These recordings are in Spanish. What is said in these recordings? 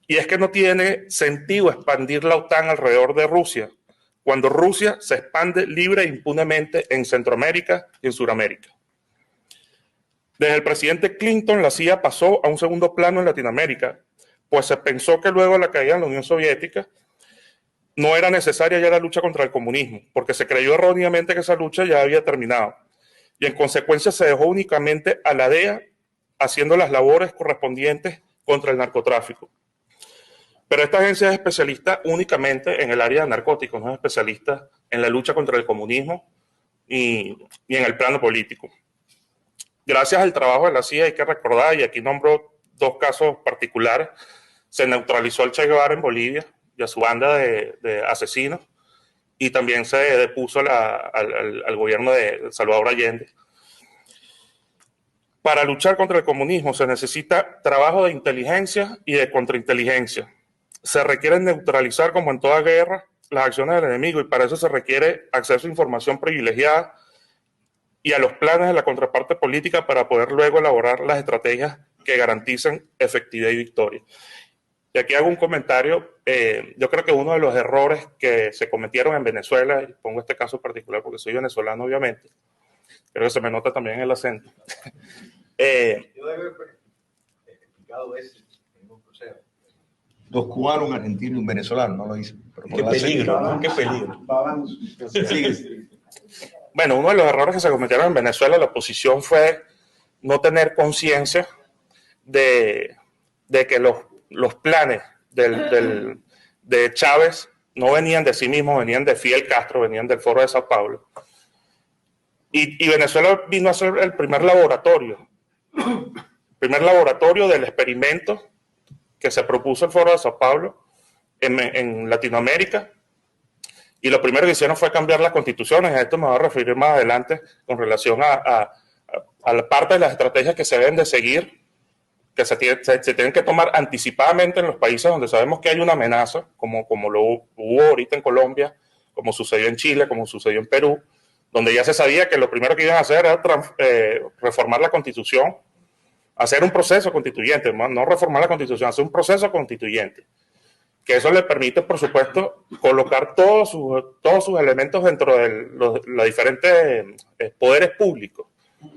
Y es que no tiene sentido expandir la OTAN alrededor de Rusia, cuando Rusia se expande libre e impunemente en Centroamérica y en Sudamérica. Desde el presidente Clinton, la CIA pasó a un segundo plano en Latinoamérica, pues se pensó que luego de la caída de la Unión Soviética no era necesaria ya la lucha contra el comunismo, porque se creyó erróneamente que esa lucha ya había terminado. Y en consecuencia se dejó únicamente a la DEA haciendo las labores correspondientes contra el narcotráfico. Pero esta agencia es especialista únicamente en el área de narcóticos, no es especialista en la lucha contra el comunismo y en el plano político. Gracias al trabajo de la CIA, hay que recordar, y aquí nombro dos casos particulares, se neutralizó al Che Guevara en Bolivia y a su banda de asesinos, y también se depuso al gobierno de Salvador Allende. Para luchar contra el comunismo se necesita trabajo de inteligencia y de contrainteligencia. Se requiere neutralizar, como en toda guerra, las acciones del enemigo, y para eso se requiere acceso a información privilegiada y a los planes de la contraparte política para poder luego elaborar las estrategias que garanticen efectividad y victoria. Y aquí hago un comentario. Yo creo que uno de los errores que se cometieron en Venezuela, y pongo este caso particular porque soy venezolano, obviamente, creo que se me nota también el acento. Yo debo haber explicado ese mismo proceso. Dos cubanos, un argentino y un venezolano, no lo hice. Qué peligro, ¿no? Qué peligro. Sigue. Bueno, uno de los errores que se cometieron en Venezuela, la oposición, fue no tener conciencia de que los planes de Chávez no venían de sí mismos, venían de Fidel Castro, venían del Foro de Sao Paulo. Y Venezuela vino a ser el primer laboratorio del experimento que se propuso el Foro de Sao Paulo en Latinoamérica. Y lo primero que hicieron fue cambiar las constituciones. A esto me voy a referir más adelante con relación a la parte de las estrategias que se deben de seguir, que se tienen que tomar anticipadamente en los países donde sabemos que hay una amenaza, como lo hubo ahorita en Colombia, como sucedió en Chile, como sucedió en Perú, donde ya se sabía que lo primero que iban a hacer era reformar la Constitución, hacer un proceso constituyente, no reformar la Constitución, hacer un proceso constituyente, que eso le permite, por supuesto, colocar todos sus elementos dentro de los diferentes poderes públicos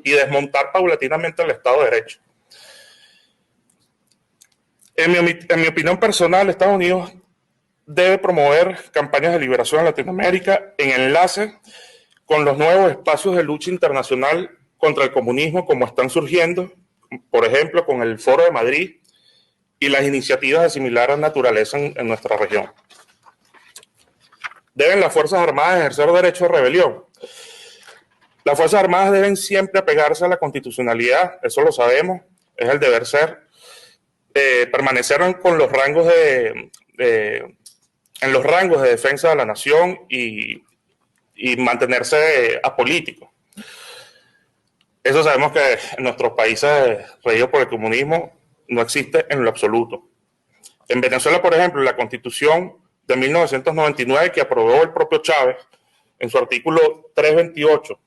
y desmontar paulatinamente el Estado de Derecho. En mi opinión personal, Estados Unidos debe promover campañas de liberación en Latinoamérica en enlace con los nuevos espacios de lucha internacional contra el comunismo, como están surgiendo, por ejemplo, con el Foro de Madrid y las iniciativas de similar naturaleza en nuestra región. ¿Deben las Fuerzas Armadas ejercer derecho de rebelión? Las Fuerzas Armadas deben siempre apegarse a la constitucionalidad, eso lo sabemos, es el deber ser. Permanecer con los rangos en los rangos de defensa de la nación y mantenerse apolítico. Eso sabemos que en nuestros países regidos por el comunismo no existe en lo absoluto. En Venezuela, por ejemplo, la Constitución de 1999 que aprobó el propio Chávez, en su artículo 328,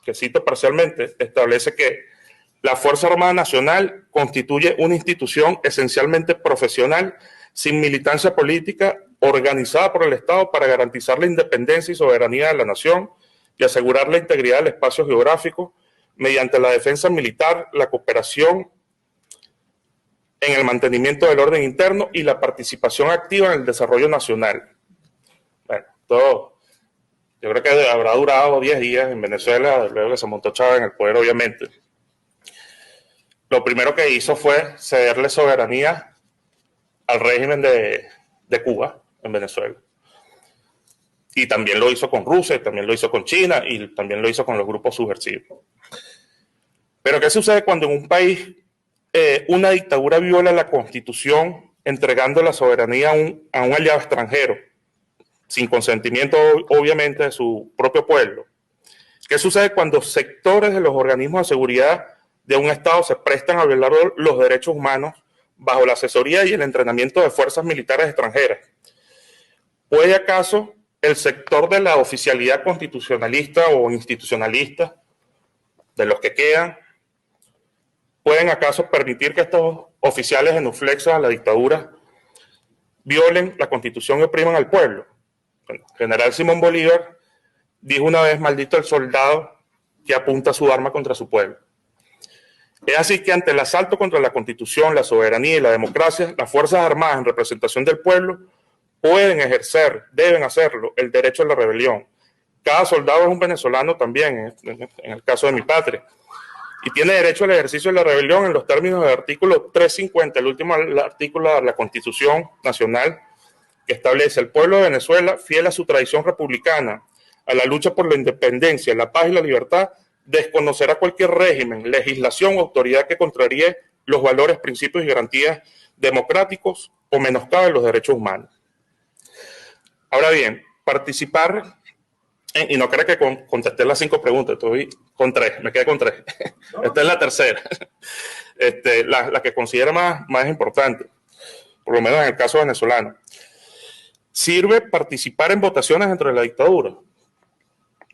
que cito parcialmente, establece que la Fuerza Armada Nacional constituye una institución esencialmente profesional, sin militancia política, organizada por el Estado para garantizar la independencia y soberanía de la nación y asegurar la integridad del espacio geográfico mediante la defensa militar, la cooperación en el mantenimiento del orden interno y la participación activa en el desarrollo nacional. Bueno, todo, yo creo que habrá durado 10 días en Venezuela, luego que se montó Chávez en el poder, obviamente. Lo primero que hizo fue cederle soberanía al régimen de Cuba en Venezuela. Y también lo hizo con Rusia, también lo hizo con China y también lo hizo con los grupos subversivos. Pero ¿qué sucede cuando en un país una dictadura viola la Constitución entregando la soberanía a un aliado extranjero, sin consentimiento obviamente de su propio pueblo? ¿Qué sucede cuando sectores de los organismos de seguridad de un Estado se prestan a violar los derechos humanos bajo la asesoría y el entrenamiento de fuerzas militares extranjeras? ¿Puede acaso el sector de la oficialidad constitucionalista o institucionalista, de los que quedan, pueden acaso permitir que estos oficiales genuflexos a la dictadura violen la Constitución y opriman al pueblo. Bueno, General Simón Bolívar dijo una vez: maldito el soldado que apunta su arma contra su pueblo. Es así que ante el asalto contra la Constitución, la soberanía y la democracia, las Fuerzas Armadas en representación del pueblo pueden ejercer, deben hacerlo, el derecho a la rebelión. Cada soldado es un venezolano también, en el caso de mi patria, y tiene derecho al ejercicio de la rebelión en los términos del artículo 350, el último artículo de la Constitución Nacional, que establece: el pueblo de Venezuela, fiel a su tradición republicana, a la lucha por la independencia, la paz y la libertad, desconocerá cualquier régimen, legislación o autoridad que contraríe los valores, principios y garantías democráticos o menoscabe los derechos humanos. Ahora bien, participar, y no creo que contesté las 5 preguntas, estoy con 3, me quedé con 3. Esta es la tercera, la que considero más importante, por lo menos en el caso venezolano. ¿Sirve participar en votaciones dentro de la dictadura?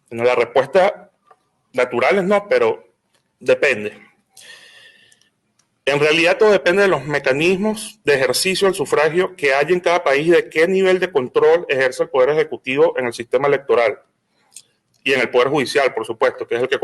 Bueno, la respuesta natural es no, pero depende. En realidad todo depende de los mecanismos de ejercicio del sufragio que hay en cada país y de qué nivel de control ejerce el Poder Ejecutivo en el sistema electoral y en el Poder Judicial, por supuesto, que es el que